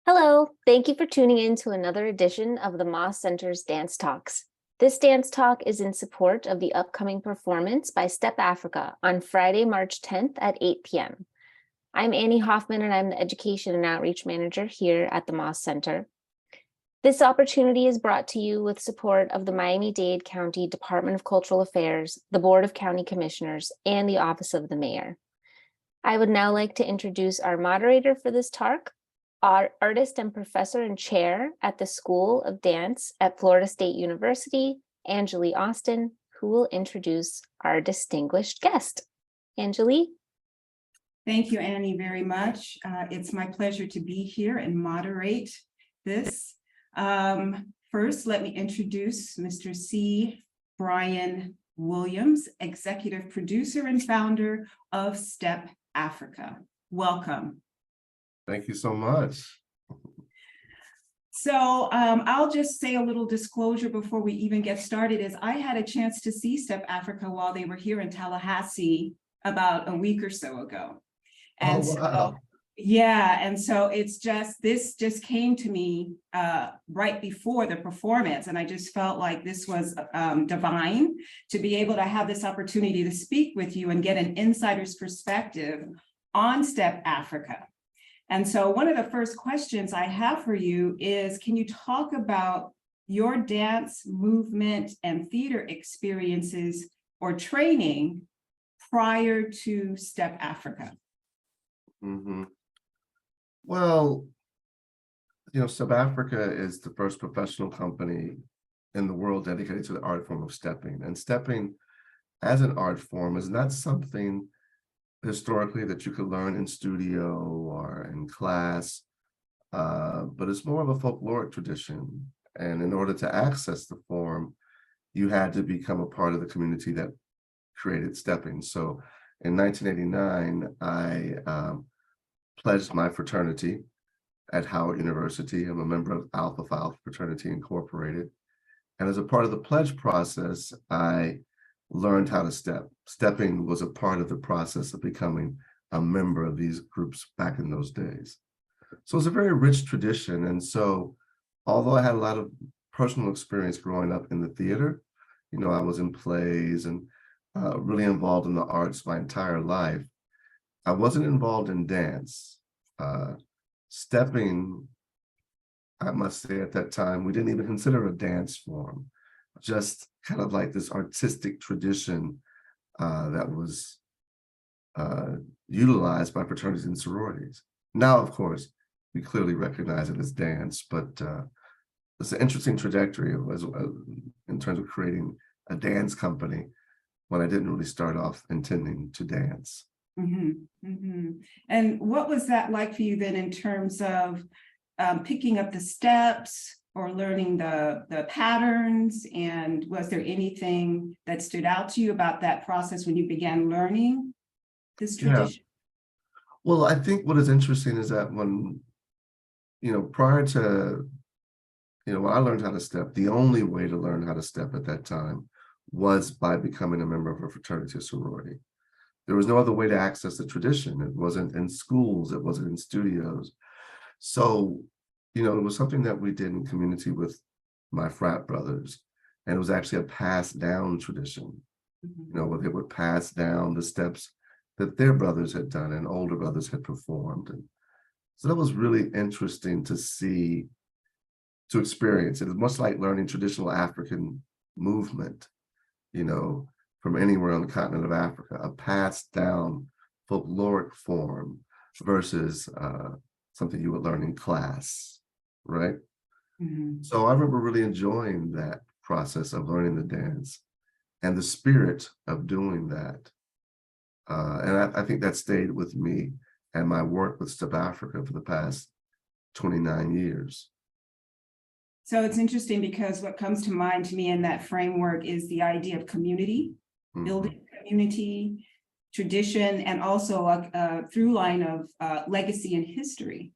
Hello, thank you for tuning in to another edition of the Moss Center's Dance Talks. This dance talk is in support of the upcoming performance by Step Afrika on Friday, March 10th at 8 p.m. I'm Annie Hoffman, and I'm the Education and Outreach Manager here at the Moss Center. This opportunity is brought to you with support of the Miami-Dade County Department of Cultural Affairs, the Board of County Commissioners, and the Office of the Mayor. I would now like to introduce our moderator for this talk, our artist and professor and chair at the School of Dance at Florida State University, Anjali Austin, who will introduce our distinguished guest. Anjali? Thank you, Annie, very much. It's my pleasure to be here and moderate this. First, let me introduce Mr. C. Brian Williams, executive producer and founder of Step Afrika. Welcome. Thank you so much. So I'll just say a little disclosure before we even get started is I had a chance to see Step Afrika while they were here in Tallahassee about a week or so ago. And wow. And so this just came to me right before the performance, and I just felt like this was divine to be able to have this opportunity to speak with you and get an insider's perspective on Step Afrika. And so one of the first questions I have for you is, can you talk about your dance, movement, and theater experiences or training prior to Step Afrika? Mm-hmm. Well, Step Afrika is the first professional company in the world dedicated to the art form of stepping. And stepping as an art form is not something historically that you could learn in studio or in class, but it's more of a folkloric tradition. And in order to access the form, you had to become a part of the community that created stepping. So in 1989, I pledged my fraternity at Howard University. I'm a member of Alpha Phi Alpha Fraternity Incorporated. And as a part of the pledge process, I learned how to step. Stepping was a part of the process of becoming a member of these groups back in those days. So it's a very rich tradition. And so although I had a lot of personal experience growing up in the theater, I was in plays and really involved in the arts my entire life, I wasn't involved in dance. Stepping, I must say at that time, we didn't even consider a dance form, just kind of like this artistic tradition that was utilized by fraternities and sororities. Now, of course, we clearly recognize it as dance, but it's an interesting trajectory in terms of creating a dance company when I didn't really start off intending to dance. Mm-hmm, mm-hmm. And what was that like for you then in terms of picking up the steps or learning the patterns? And was there anything that stood out to you about that process when you began learning this tradition? Yeah. Well, I think what is interesting is that when, prior to, when I learned how to step, the only way to learn how to step at that time was by becoming a member of a fraternity or sorority. There was no other way to access the tradition. It wasn't in schools, it wasn't in studios. So, it was something that we did in community with my frat brothers. And it was actually a passed down tradition, where they would pass down the steps that their brothers had done and older brothers had performed. And so that was really interesting to see, to experience. It was much like learning traditional African movement, from anywhere on the continent of Africa, a passed down folkloric form versus something you would learn in class, right? Mm-hmm. So I remember really enjoying that process of learning the dance and the spirit of doing that. And I think that stayed with me and my work with Step Afrika for the past 29 years. So it's interesting because what comes to mind to me in that framework is the idea of community, building community, tradition, and also a through line of legacy and history.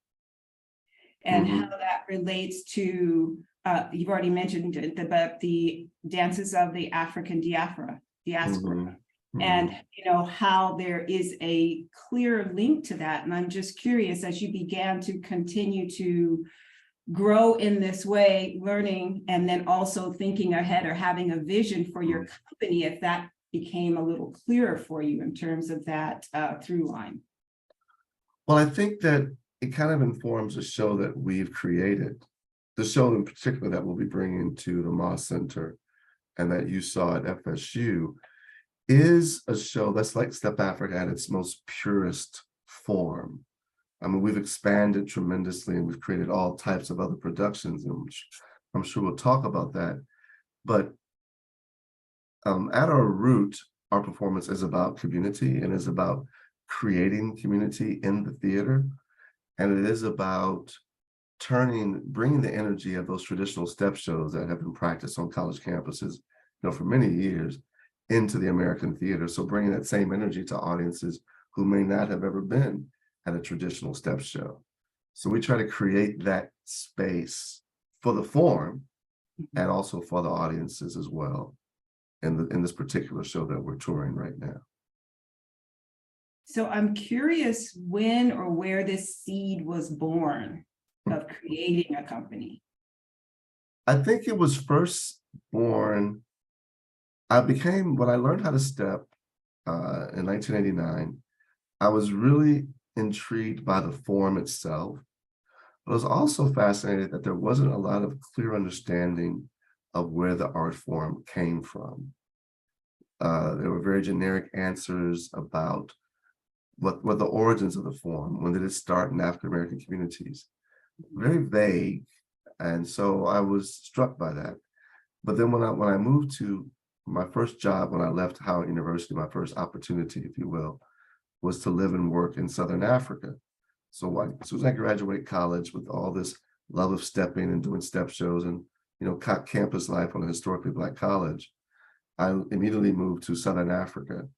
And how that relates to, you've already mentioned the dances of the African diaspora. and how there is a clear link to that. And I'm just curious, as you began to continue to grow in this way, learning, and then also thinking ahead or having a vision for your company, if that became a little clearer for you in terms of that through line. Well, I think that it kind of informs a show that we've created, the show in particular that we'll be bringing to the Moss Center and that you saw at FSU is a show that's like Step Africa at its most purest form. I mean, we've expanded tremendously and we've created all types of other productions, and I'm sure we'll talk about that. But at our root, our performance is about community and is about creating community in the theater. And it is about bringing the energy of those traditional step shows that have been practiced on college campuses, for many years into the American theater. So bringing that same energy to audiences who may not have ever been at a traditional step show. So we try to create that space for the form and also for the audiences as well in this particular show that we're touring right now. So I'm curious when or where this seed was born of creating a company. I think it was first born, when I learned how to step in 1989, I was really intrigued by the form itself, but I was also fascinated that there wasn't a lot of clear understanding of where the art form came from. There were very generic answers about what were the origins of the form, when did it start in African American communities, very vague. And so I was struck by that. But then when I moved to my first job, when I left Howard University, my first opportunity, if you will, was to live and work in Southern Africa. So as soon as I graduated college with all this love of stepping and doing step shows and, campus life on a historically Black college, I immediately moved to Southern Africa.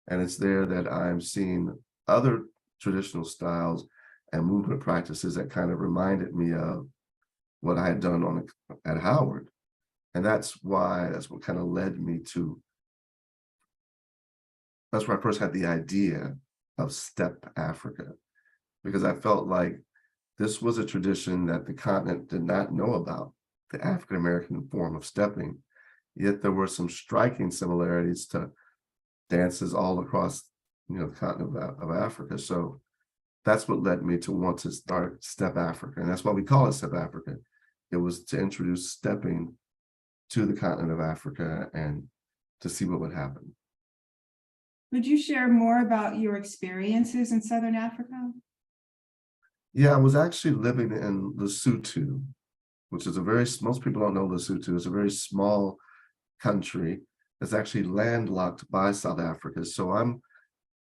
And it's there that I'm seeing other traditional styles and movement practices that kind of reminded me of what I had done at Howard. And that's what kind of led me to, that's where I first had the idea of Step Afrika, because I felt like this was a tradition that the continent did not know about, the African American form of stepping, yet there were some striking similarities to dances all across, the continent of Africa. So that's what led me to want to start Step Afrika, and that's why we call it Step Afrika. It was to introduce stepping to the continent of Africa and to see what would happen. Would you share more about your experiences in Southern Africa? Yeah, I was actually living in Lesotho, which is most people don't know Lesotho. It's a very small country that's actually landlocked by South Africa. So I'm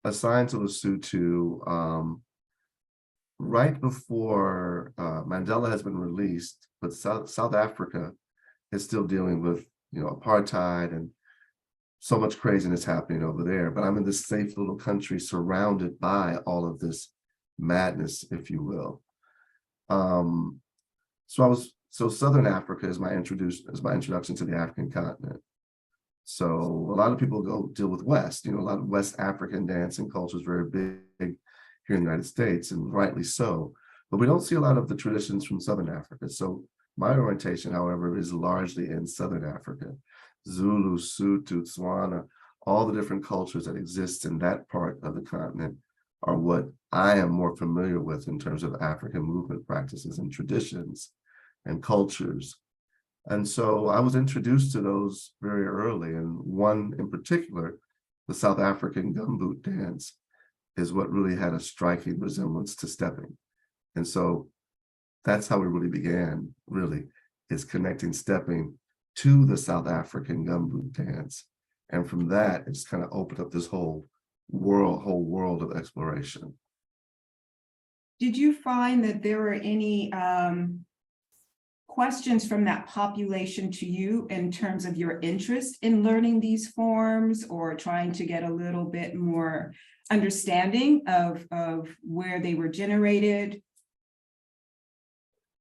assigned to Lesotho right before Mandela has been released, but South Africa is still dealing with, apartheid and so much craziness happening over there. But I'm in this safe little country surrounded by all of this madness, if you will. So Southern Africa is my introduction to the African continent. So a lot of people go deal with West, a lot of West African dance and culture is very big here in the United States, and rightly so. But we don't see a lot of the traditions from Southern Africa. So my orientation, however, is largely in Southern Africa. Zulu, Sotho, Tswana, all the different cultures that exist in that part of the continent are what I am more familiar with in terms of African movement practices and traditions and cultures. And so I was introduced to those very early, and one in particular, the South African gumboot dance, is what really had a striking resemblance to stepping. And so that's how we really began, is connecting stepping to the South African gumboot dance. And from that, it's kind of opened up this whole world of exploration. Did you find that there were any questions from that population to you in terms of your interest in learning these forms or trying to get a little bit more understanding of where they were generated?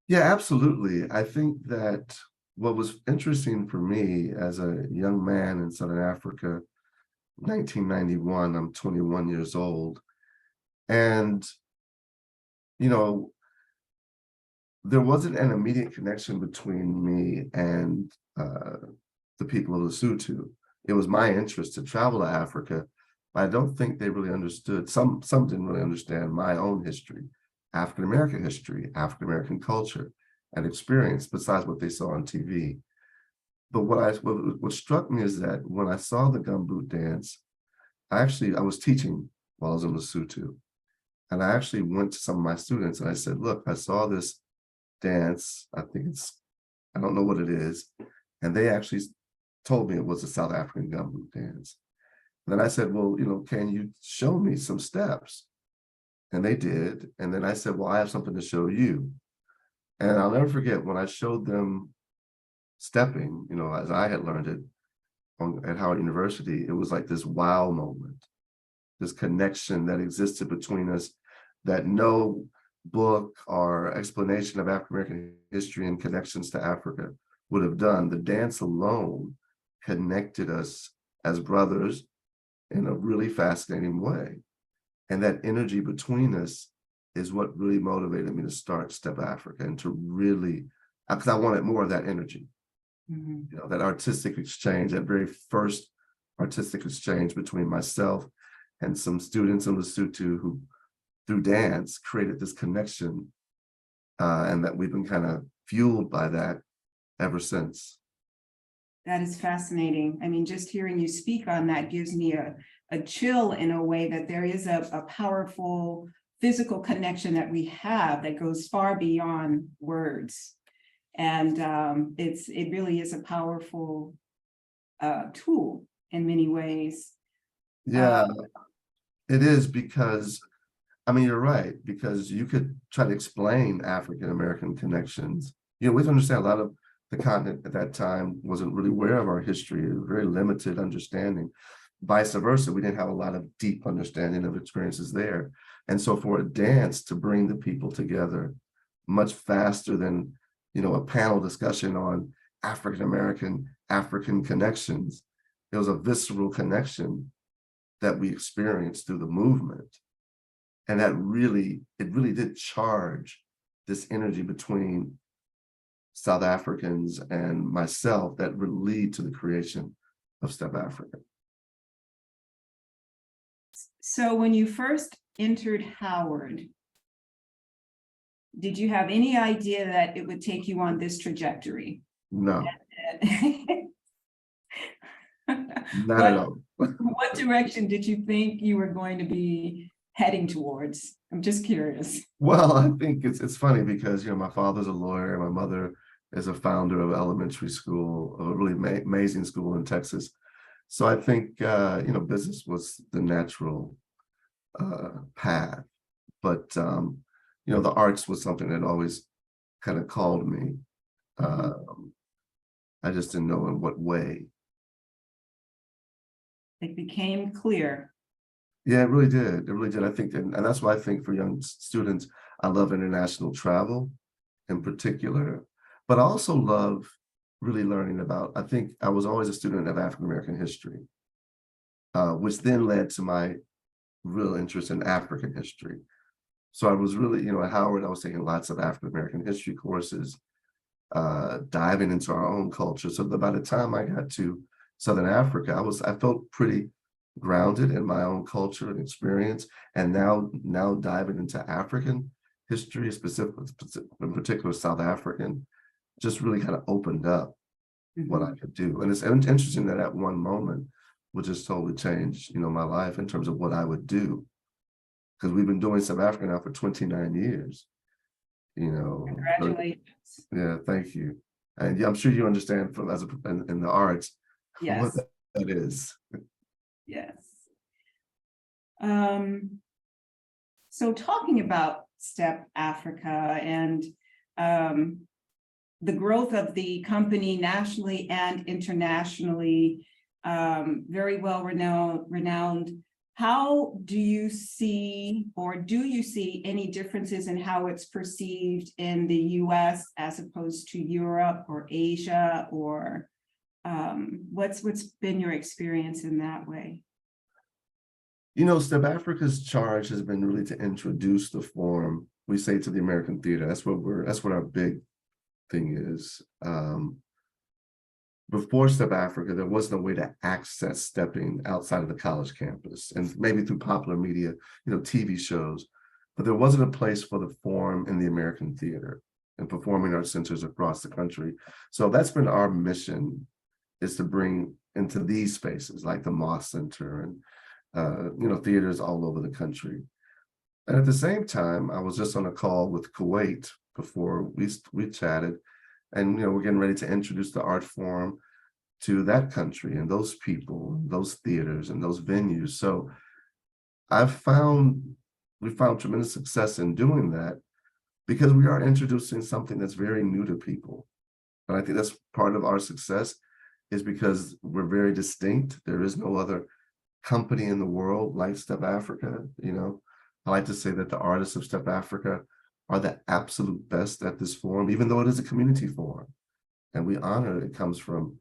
Yeah, absolutely. I think that what was interesting for me as a young man in Southern Africa 1991. I'm 21 years old. And, you know, there wasn't an immediate connection between me and the people of Lesotho. It was my interest to travel to Africa, but I don't think they really understood. Some didn't really understand my own history, African American culture, and experience besides what they saw on TV. But what struck me is that when I saw the gumboot dance, I was teaching while I was in Lesotho, and I actually went to some of my students and I said, "Look, I saw this dance. I don't know what it is," and they actually told me it was a South African gumboot dance. And then I said, "Well, can you show me some steps?" And they did. And then I said, "Well, I have something to show you." And I'll never forget when I showed them stepping, as I had learned it at Howard University, it was like this wow moment, this connection that existed between us that no book or explanation of African American history and connections to Africa would have done. The dance alone connected us as brothers in a really fascinating way. And that energy between us is what really motivated me to start Step Afrika and to really, because I wanted more of that energy, that artistic exchange, that very first artistic exchange between myself and some students in Lesotho who, through dance, created this connection, and that we've been kind of fueled by that ever since. That is fascinating. I mean, just hearing you speak on that gives me a chill in a way that there is a powerful physical connection that we have that goes far beyond words. And it really is a powerful tool in many ways. Yeah, it is, because, I mean, you're right, because you could try to explain African American connections. We have to understand a lot of the continent at that time wasn't really aware of our history, very limited understanding. Vice versa, we didn't have a lot of deep understanding of experiences there. And so for a dance to bring the people together much faster than, a panel discussion on African African connections, it was a visceral connection that we experienced through the movement. And it really did charge this energy between South Africans and myself that would lead to the creation of Step Afrika. So when you first entered Howard, did you have any idea that it would take you on this trajectory? No, not at all. What direction did you think you were going to be heading towards? I'm just curious. Well, I think it's funny because, my father's a lawyer, my mother is a founder of elementary school, a really amazing school in Texas. So I think, business was the natural path. But, the arts was something that always kind of called me. I just didn't know in what way. It became clear. Yeah, it really did. It really did. I think, and that's why I think for young students, I love international travel in particular, but I also love really learning about, I think I was always a student of African American history, which then led to my real interest in African history. So I was really, at Howard, I was taking lots of African American history courses, diving into our own culture. So that by the time I got to Southern Africa, I felt pretty grounded in my own culture and experience. And now diving into African history, specifically, in particular South African, just really kind of opened up what I could do. And it's interesting that at one moment would just totally change, my life in terms of what I would do. Because we've been doing South Africa now for 29 years, Congratulations. Yeah, thank you. And yeah, I'm sure you understand from in the arts what Yes. that is. Yes. So talking about Step Afrika and the growth of the company nationally and internationally, very well renowned. How do you see, or do you see any differences in how it's perceived in the US as opposed to Europe or Asia, or what's been your experience in that way? Step Africa's charge has been really to introduce the form, we say, to the American theater. That's what our big thing is. Before Step Afrika, there was no way to access stepping outside of the college campus, and maybe through popular media, TV shows, but there wasn't a place for the form in the American theater and performing arts centers across the country. So that's been our mission, is to bring into these spaces like the Moss Center and theaters all over the country. And at the same time, I was just on a call with Kuwait before we chatted, and we're getting ready to introduce the art form to that country and those people, those theaters and those venues. So we found tremendous success in doing that because we are introducing something that's very new to people. And I think that's part of our success, is because we're very distinct. There is no other company in the world like Step Afrika. I like to say that the artists of Step Afrika are the absolute best at this form, even though it is a community form. And we honor it comes from,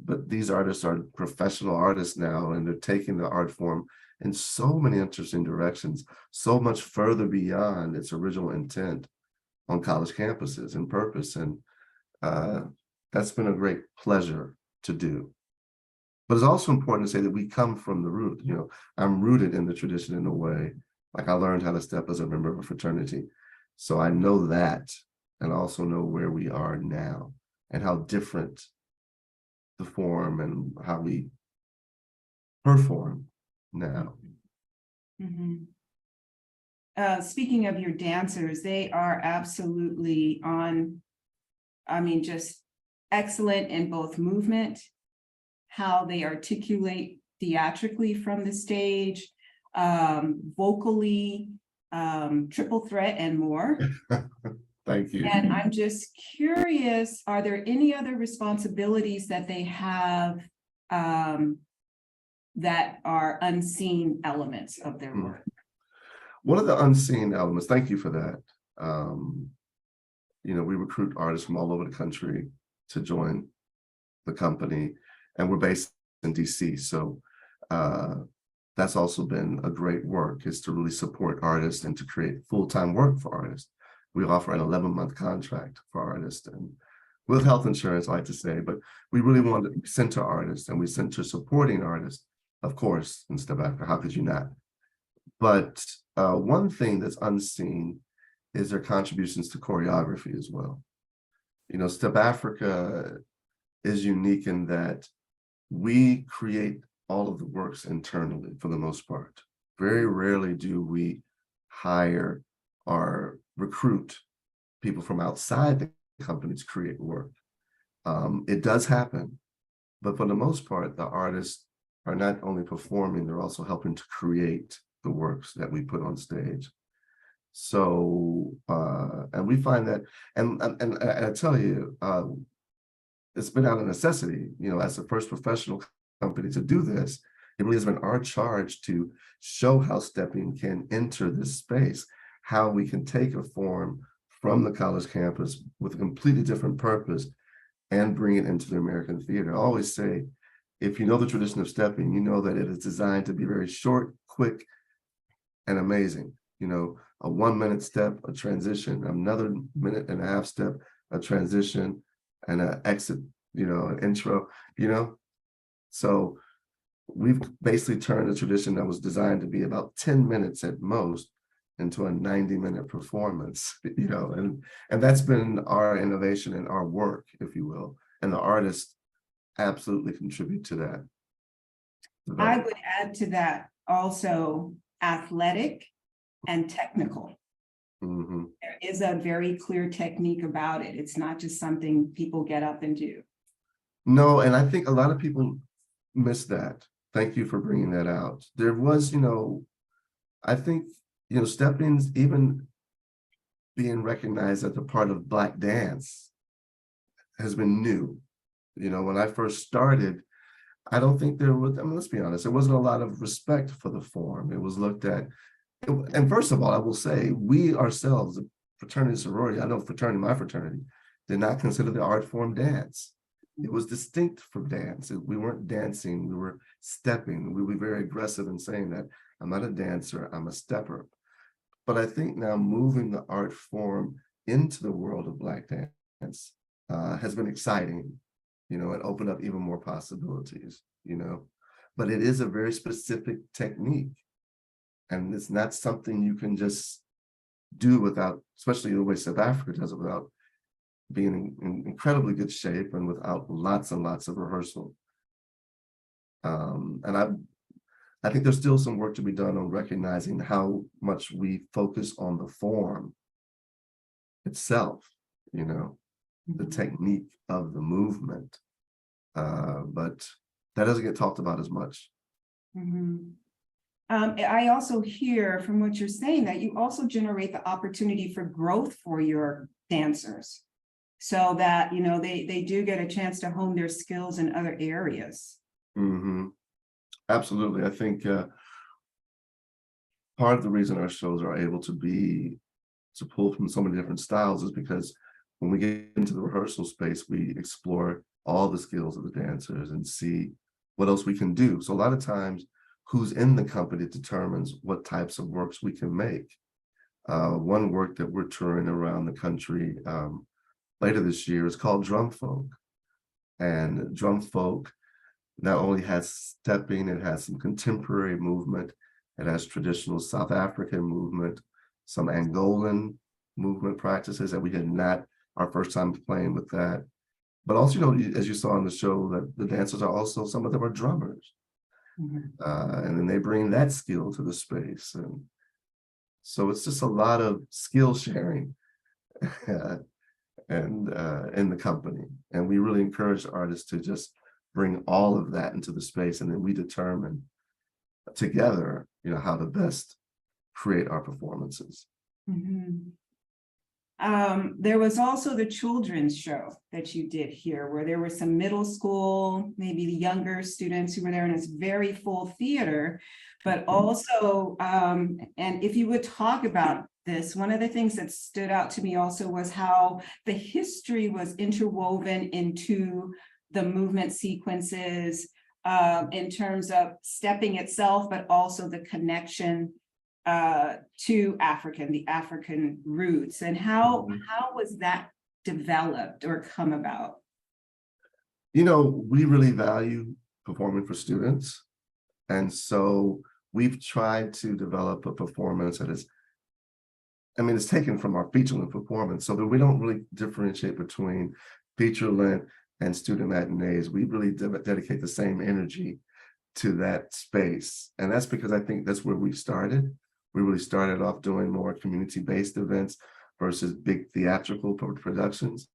but these artists are professional artists now, and they're taking the art form in so many interesting directions, so much further beyond its original intent on college campuses and purpose. And that's been a great pleasure to do. But it's also important to say that we come from the root. I'm rooted in the tradition in a way. Like, I learned how to step as a member of a fraternity. So I know that, and also know where we are now and how different the form and how we perform now. Mm-hmm. Speaking of your dancers, they are absolutely just excellent in both movement, how they articulate theatrically from the stage, vocally, triple threat and more. Thank you. And I'm just curious, are there any other responsibilities that they have that are unseen elements of their work? One of the unseen elements, thank you for that. We recruit artists from all over the country to join the company, and we're based in DC. So that's also been a great work, is to really support artists and to create full-time work for artists. We offer an 11-month contract for artists, and with health insurance, I like to say, but we really want to center artists, and we center supporting artists, of course, in Step Afrika. How could you not? But one thing that's unseen is their contributions to choreography as well. Step Afrika is unique in that we create all of the works internally for the most part. Very rarely do we hire or recruit people from outside the company to create work. It does happen, but for the most part, the artists are not only performing, they're also helping to create the works that we put on stage. So, and we find that, and I tell you, it's been out of necessity, as the first professional company to do this. It really has been our charge to show how stepping can enter this space, how we can take a form from the college campus with a completely different purpose and bring it into the American theater. I always say, if you know the tradition of stepping, you know that it is designed to be very short, quick, and amazing. A 1-minute step, a transition, another 1.5-minute step, a transition, and an exit, an intro, So we've basically turned a tradition that was designed to be about 10 minutes at most into a 90-minute performance, and that's been our innovation and our work, if you will. And the artists absolutely contribute to that. I would add to that also athletic and technical. Mm-hmm. There is a very clear technique about it. It's not just something people get up and do. No, and I think a lot of people miss that. Thank you for bringing that out. There was, I think, stepping's even being recognized as a part of Black dance has been new. When I first started, I don't think there was, let's be honest, there wasn't a lot of respect for the form. It was looked at, and first of all, I will say, we ourselves, the fraternity sorority, I know my fraternity, did not consider the art form dance. it was distinct from dance. We weren't dancing, we were stepping. We were very aggressive in saying that I'm not a dancer, I'm a stepper. But I think now moving the art form into the world of Black dance has been exciting, and opened up even more possibilities. But it is a very specific technique. And it's not something you can just do without, especially the way South Africa does it, without being in incredibly good shape and without lots and lots of rehearsal. And I think there's still some work to be done on recognizing how much we focus on the form itself, the technique of the movement. But that doesn't get talked about as much. I also hear from what you're saying that you also generate the opportunity for growth for your dancers, so that they do get a chance to hone their skills in other areas. Absolutely. I think part of the reason our shows are able to pull from so many different styles is because when we get into the rehearsal space, we explore all the skills of the dancers and see what else we can do. So a lot of times, who's in the company determines what types of works we can make. One work that we're touring around the country later this year is called Drum Folk. And Drum Folk not only has stepping, it has some contemporary movement, it has traditional South African movement, some Angolan movement practices that we had not our first time playing with that. But also, as you saw in the show, that the dancers are also, some of them are drummers. And then they bring that skill to the space. And so it's just a lot of skill sharing and in the company. And we really encourage artists to just bring all of that into the space. And then we determine together, how to best create our performances. There was also the children's show that you did here, where there were some middle school, maybe the younger students who were there, and it's very full theater. But also, and if you would talk about this, one of the things that stood out to me also was how the history was interwoven into the movement sequences, in terms of stepping itself, but also the connection to the African roots, and how was that developed or come about? We really value performing for students. And so we've tried to develop a performance that is, it's taken from our feature-length performance, so that we don't really differentiate between feature-length and student matinees. We really dedicate the same energy to that space. And that's because I think that's where we started. We really started off doing more community-based events versus big theatrical productions.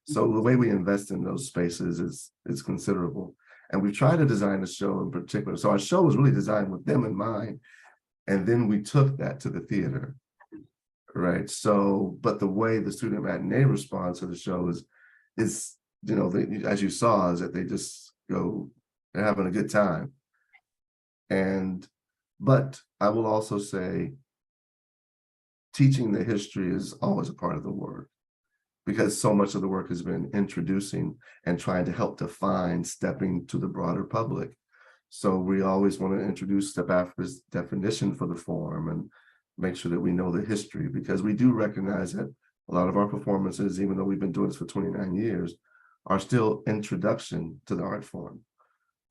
So the way we invest in those spaces is considerable. And we've tried to design a show in particular. So our show was really designed with them in mind. And then we took that to the theater, right? So, but the way the student matinee responds to the show is as you saw, is that they just go, they're having a good time. But I will also say, teaching the history is always a part of the work, because so much of the work has been introducing and trying to help define stepping to the broader public. So we always want to introduce Step Afrika's definition for the form and make sure that we know the history, because we do recognize that a lot of our performances, even though we've been doing this for 29 years, are still introduction to the art form.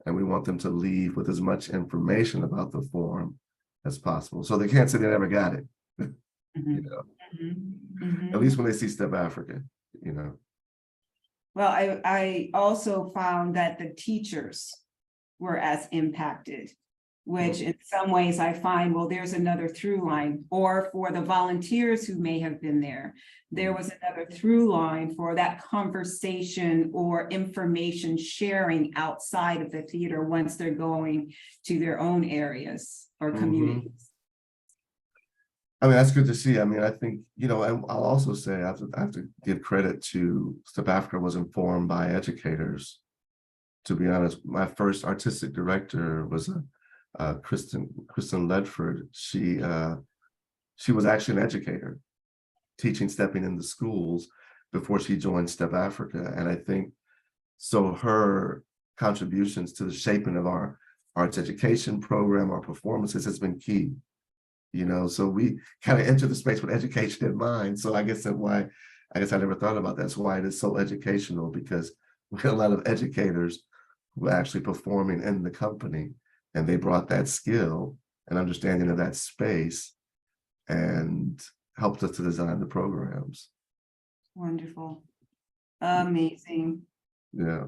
And we want them to leave with as much information about the form as possible. So they can't say they never got it, at least when they see Step Afrika, Well, I also found that the teachers were as impacted, which in some ways I find, well, there's another through line. Or for the volunteers who may have been there was another through line for that conversation or information sharing outside of the theater once they're going to their own areas or communities. That's good to see. I think, and I'll also say I have to give credit to Step Afrika was informed by educators. To be honest, my first artistic director was Kristen Ledford. She was actually an educator, teaching stepping in the schools before she joined Step Afrika. And I think So her contributions to the shaping of our arts education program, our performances has been key. So we kind of enter the space with education in mind. So I guess I never thought about that. That's why it is so educational, because we had a lot of educators who were actually performing in the company, and they brought that skill and understanding of that space and helped us to design the programs. Wonderful. Amazing. Yeah.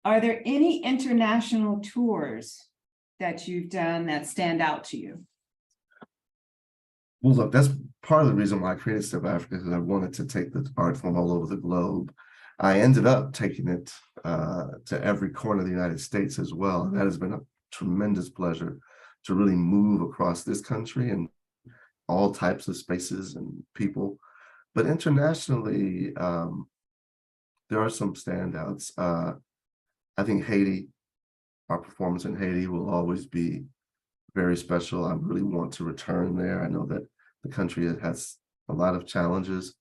Are there any international tours that you've done that stand out to you? Well, look, that's part of the reason why I created Step Africa, because I wanted to take the art form all over the globe. I ended up taking it to every corner of the United States as well. And that has been a tremendous pleasure to really move across this country and all types of spaces and people. But internationally, there are some standouts. I think Haiti, our performance in Haiti will always be very special. I really want to return there. I know that the country has a lot of challenges,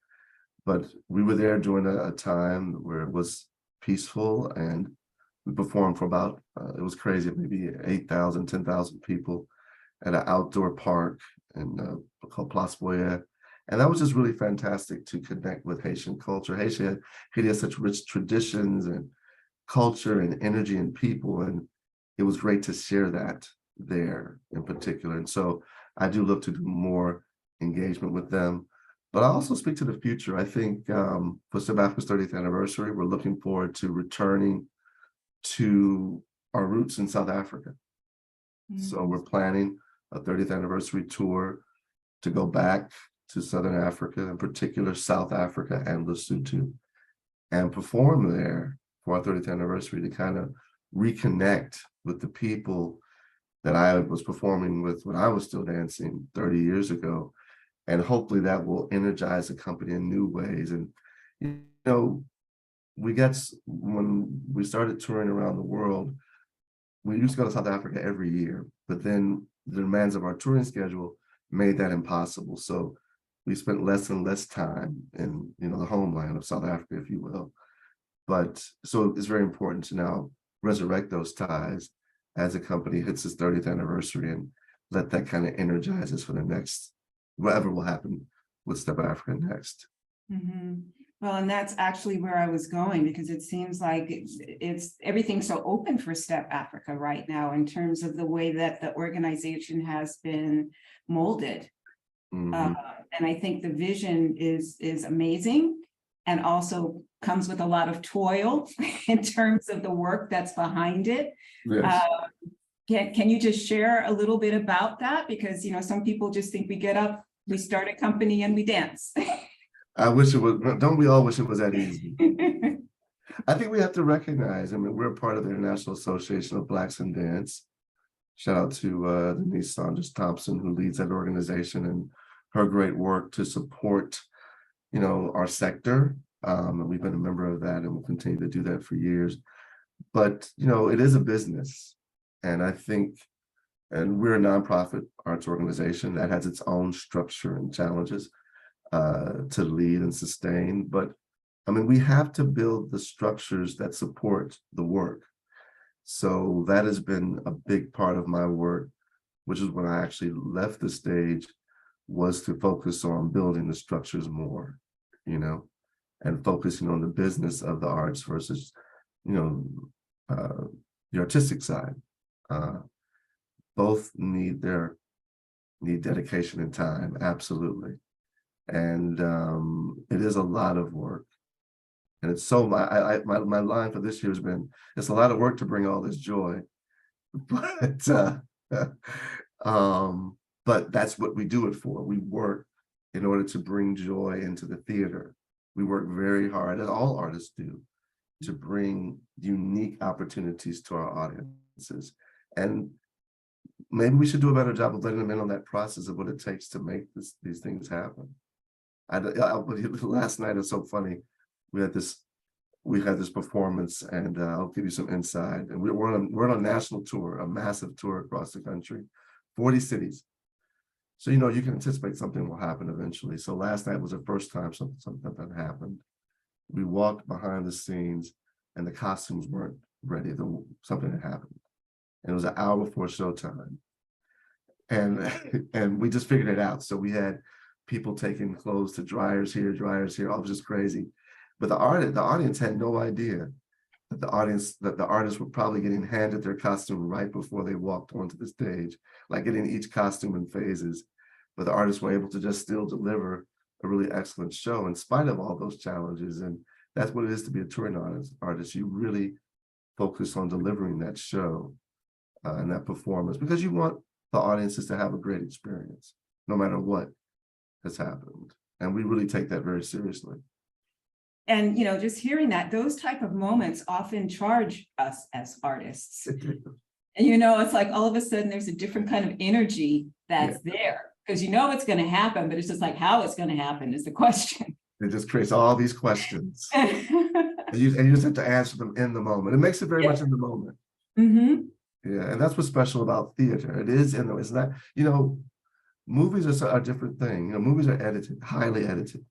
but we were there during a time where it was peaceful, and we performed for about, it was crazy, maybe 8,000, 10,000 people at an outdoor park called Place Boyer. And that was just really fantastic to connect with Haitian culture. Haiti has such rich traditions and culture and energy and people, and it was great to share that there in particular. And so I do look to do more engagement with them. But I also speak to the future. I think for Step Africa's 30th anniversary, we're looking forward to returning to our roots in South Africa. So we're planning a 30th anniversary tour to go back to Southern Africa, in particular South Africa and Lesotho, and perform there for our 30th anniversary to kind of reconnect with the people that I was performing with when I was still dancing 30 years ago. And hopefully that will energize the company in new ways. And, when we started touring around the world, we used to go to South Africa every year, but then the demands of our touring schedule made that impossible. So we spent less and less time in, the homeland of South Africa, if you will. But so it's very important to now resurrect those ties as a company hits its 30th anniversary, and let that kind of energize us for the next, whatever will happen with Step Africa next. Mm-hmm. Well, and that's actually where I was going, because it seems like it's everything's so open for Step Africa right now in terms of the way that the organization has been molded. Mm-hmm. And I think the vision is amazing, and also comes with a lot of toil in terms of the work that's behind it. Yes. Can you just share a little bit about that? Because, some people just think we get up, we start a company and we dance. I wish it was, don't we all wish it was that easy? I think we have to recognize, we're part of the International Association of Blacks in Dance. Shout out to Denise Saunders Thompson, who leads that organization, and her great work to support, our sector. And we've been a member of that, and we'll continue to do that for years. But, it is a business. And I think, and we're a nonprofit arts organization that has its own structure and challenges to lead and sustain. But we have to build the structures that support the work. So that has been a big part of my work, which is when I actually left the stage, was to focus on building the structures more, and focusing on the business of the arts versus, the artistic side. Both need dedication and time, absolutely. And it is a lot of work. And it's so, my line for this year has been, it's a lot of work to bring all this joy. But that's what we do it for. We work in order to bring joy into the theater. We work very hard, as all artists do, to bring unique opportunities to our audiences. And maybe we should do a better job of letting them in on that process of what it takes to make these things happen. Last night is so funny. We had this performance, and I'll give you some insight. And we're on a national tour, a massive tour across the country, 40 cities. So you can anticipate something will happen eventually. So last night was the first time something happened. We walked behind the scenes, and the costumes weren't ready. Something had happened, and it was an hour before showtime, and and we just figured it out. So we had people taking clothes to dryers here, all was just crazy. But the audience had no idea that the artists were probably getting handed their costume right before they walked onto the stage, like getting each costume in phases. But the artists were able to just still deliver a really excellent show in spite of all those challenges. And that's what it is to be a touring artist. You really focus on delivering that show and that performance, because you want the audiences to have a great experience, no matter what has happened. And we really take that very seriously. And, just hearing that, those type of moments often charge us as artists. And, it's like all of a sudden there's a different kind of energy that's there, because it's going to happen, but it's just like how it's going to happen is the question. It just creates all these questions. and you just have to answer them in the moment. It makes it very much in the moment. Mm-hmm. Yeah, and that's what's special about theater. It is it's not, movies are a different thing. Movies are edited, highly edited.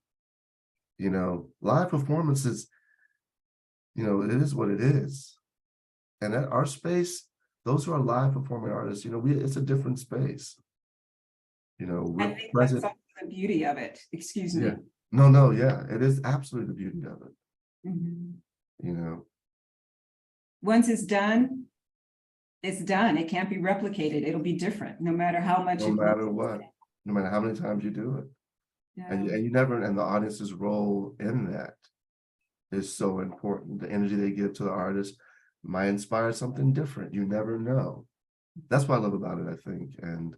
Live performances, it is what it is. And at our space, those who are live performing artists, it's a different space. I think that's also the beauty of it. Excuse me. Yeah. No, yeah, it is absolutely the beauty of it. Mm-hmm. Once it's done, it's done. It can't be replicated. It'll be different, no matter how much. No matter what, no matter how many times you do it. Yeah. And you never, and the audience's role in that is so important. The energy they give to the artist might inspire something different. You never know. That's what I love about it, I think. And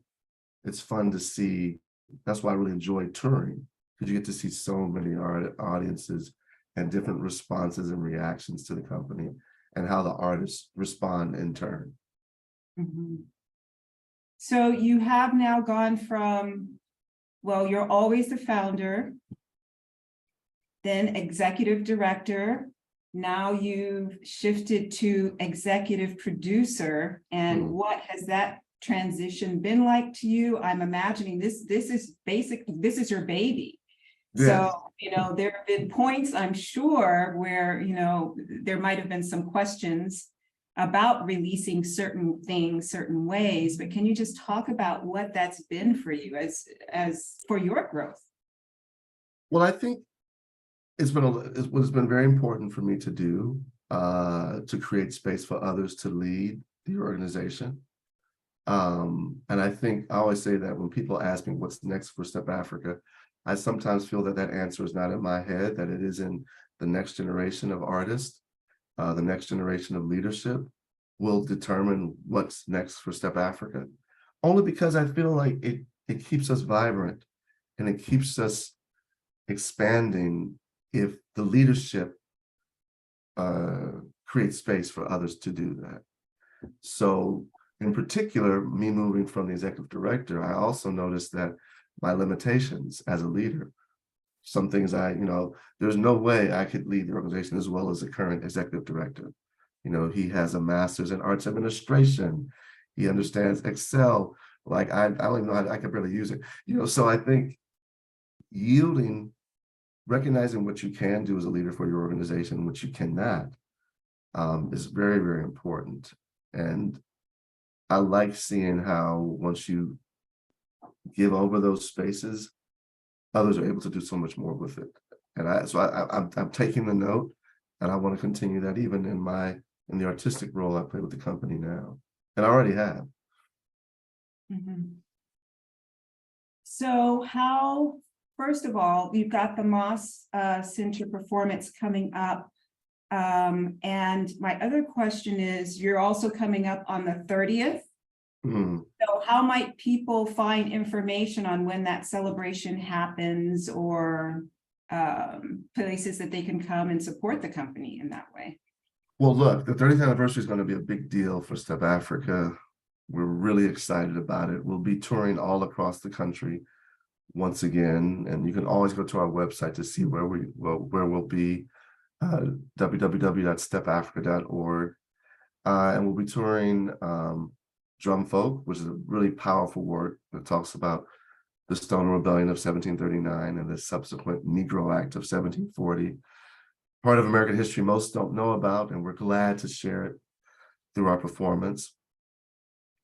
it's fun to see. That's why I really enjoy touring, because you get to see so many audiences and different responses and reactions to the company and how the artists respond in turn. Mm-hmm. So you have now gone from, you're always the founder, then executive director. Now you've shifted to executive producer. And what has that transition been like to you? I'm imagining this is your baby. Yeah. So, there have been points, I'm sure, where, there might have been some questions about releasing certain things, certain ways, but can you just talk about what that's been for you as for your growth? Well, I think it's been very important for me to do, to create space for others to lead the organization. And I think I always say that when people ask me what's next for Step Afrika, I sometimes feel that answer is not in my head, that it is in the next generation of artists. The next generation of leadership will determine what's next for Step Afrika, only because I feel like it keeps us vibrant and it keeps us expanding if the leadership creates space for others to do that. So in particular, me moving from the executive director, I also noticed that my limitations as a leader. Some things there's no way I could lead the organization as well as the current executive director. He has a master's in arts administration. He understands Excel. Like I don't even know how I could barely use it. So I think recognizing what you can do as a leader for your organization, what you cannot, is very, very important. And I like seeing how once you give over those spaces, others are able to do so much more with it. And I'm taking the note, and I want to continue that even in the artistic role I play with the company now, and I already have. Mm-hmm. So first of all, you've got the Moss Center performance coming up. And my other question is, you're also coming up on the 30th. Mm-hmm. So how might people find information on when that celebration happens, or places that they can come and support the company in that way? Well, look, the 30th anniversary is going to be a big deal for Step Afrika. We're really excited about it. We'll be touring all across the country once again, and you can always go to our website to see where we'll be, www.stepafrika.org. And we'll be touring Drum Folk, which is a really powerful work that talks about the Stoner Rebellion of 1739 and the subsequent Negro Act of 1740. part of American history most don't know about, and we're glad to share it through our performance.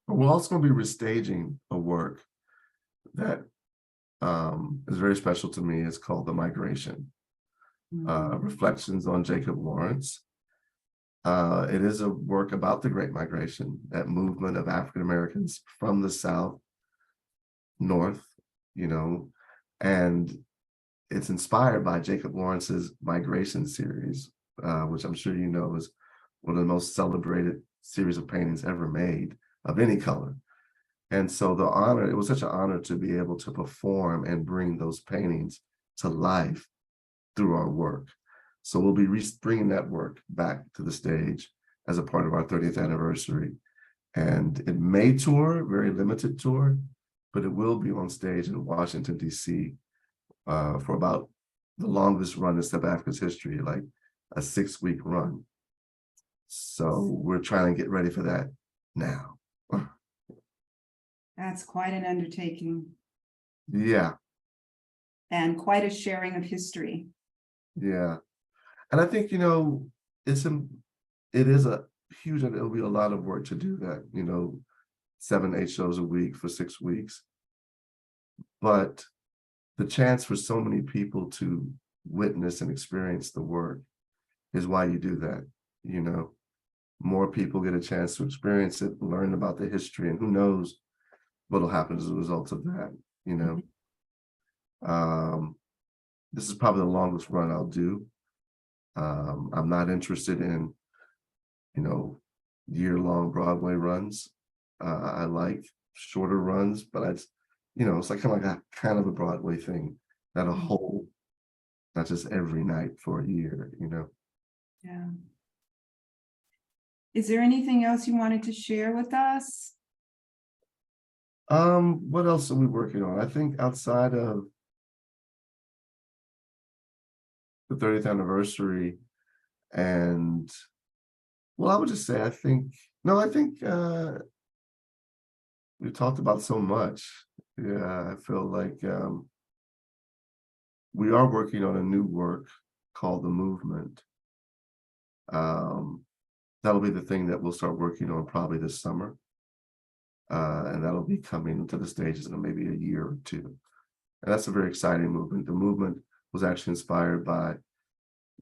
But we're also going to be restaging a work that is very special to me. It's called The Migration, Reflections on Jacob Lawrence. It is a work about the Great Migration, that movement of African Americans from the South north, and it's inspired by Jacob Lawrence's Migration series, which I'm sure you know is one of the most celebrated series of paintings ever made of any color. And so it was such an honor to be able to perform and bring those paintings to life through our work. So we'll be bringing that work back to the stage as a part of our 30th anniversary. And it may tour, very limited tour, but it will be on stage in Washington, D.C. For about the longest run in Step Afrika's history, like a 6-week run. So we're trying to get ready for that now. That's quite an undertaking. Yeah. And quite a sharing of history. Yeah. And I think, it is a huge, it'll be a lot of work to do that, 7-8 shows a week for 6 weeks. But the chance for so many people to witness and experience the work is why you do that. More people get a chance to experience it, learn about the history, and who knows what'll happen as a result of that. This is probably the longest run I'll do. I'm not interested in, year-long Broadway runs. I like shorter runs, but it's like kind of a Broadway thing, not a whole, not just every night for a year, Yeah. Is there anything else you wanted to share with us? What else are we working on? I think outside of the 30th anniversary, and well, I would just say, I think we talked about so much. Yeah, I feel like we are working on a new work called The Movement. That'll be the thing that we'll start working on probably this summer. And that'll be coming to the stages in maybe a year or two. And that's a very exciting movement. The movement was actually inspired by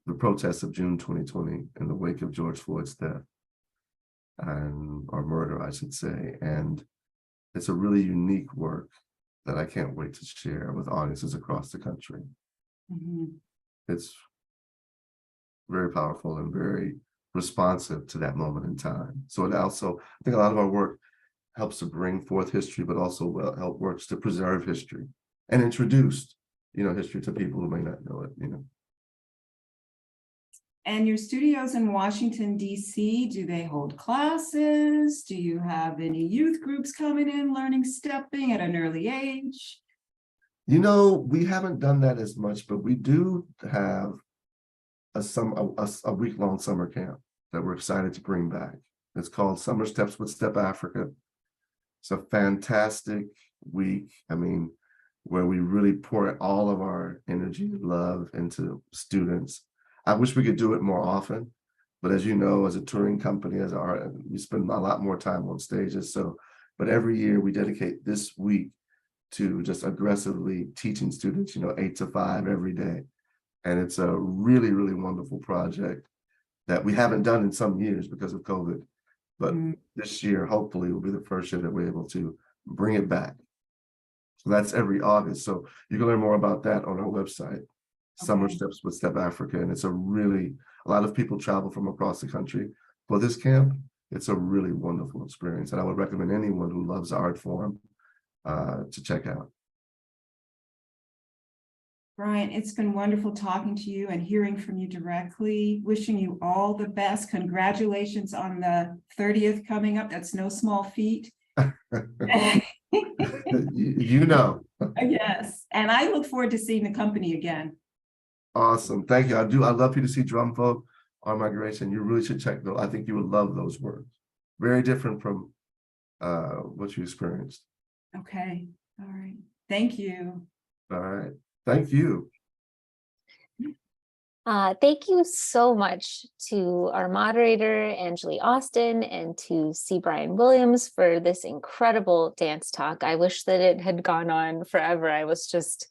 the protests of June 2020 in the wake of George Floyd's death, or murder, I should say. And it's a really unique work that I can't wait to share with audiences across the country. It's very powerful and very responsive to that moment in time. So it also, I think a lot of our work helps to bring forth history, but also works to preserve history and introduce, history to people who may not know it, And your studios in Washington, D.C., do they hold classes? Do you have any youth groups coming in learning stepping at an early age? We haven't done that as much, but we do have a week-long summer camp that we're excited to bring back. It's called Summer Steps with Step Afrika. It's a fantastic week. Where we really pour all of our energy and love into students. I wish we could do it more often, but as you know, as a touring company, we spend a lot more time on stages. But every year we dedicate this week to just aggressively teaching students, 8 to 5 every day. And it's a really, really wonderful project that we haven't done in some years because of COVID. But this year, hopefully, will be the first year that we're able to bring it back. So that's every August. So you can learn more about that on our website, Summer Steps with Step Afrika. And it's a lot of people travel from across the country for this camp. It's a really wonderful experience. And I would recommend anyone who loves the art form to check out. Brian, it's been wonderful talking to you and hearing from you directly. Wishing you all the best. Congratulations on the 30th coming up. That's no small feat. Yes. And I look forward to seeing the company again. Awesome. Thank you. I love you to see Drum Folk on Migration. You really should check those. I think you would love those works. Very different from what you experienced. Okay. All right. Thank you. All right. Thank you. Thank you so much to our moderator, Anjali Austin, and to C. Brian Williams for this incredible dance talk. I wish that it had gone on forever. It was just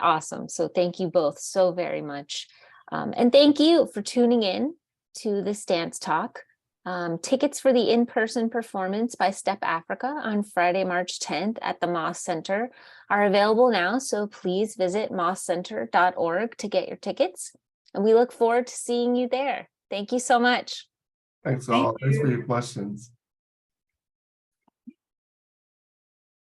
awesome. So thank you both so very much. And thank you for tuning in to this dance talk. Tickets for the in-person performance by Step Afrika on Friday, March 10th at the Moss Center are available now, so please visit mosscenter.org to get your tickets. And we look forward to seeing you there. Thank you so much. Thanks Thank all. Thanks for you. your questions.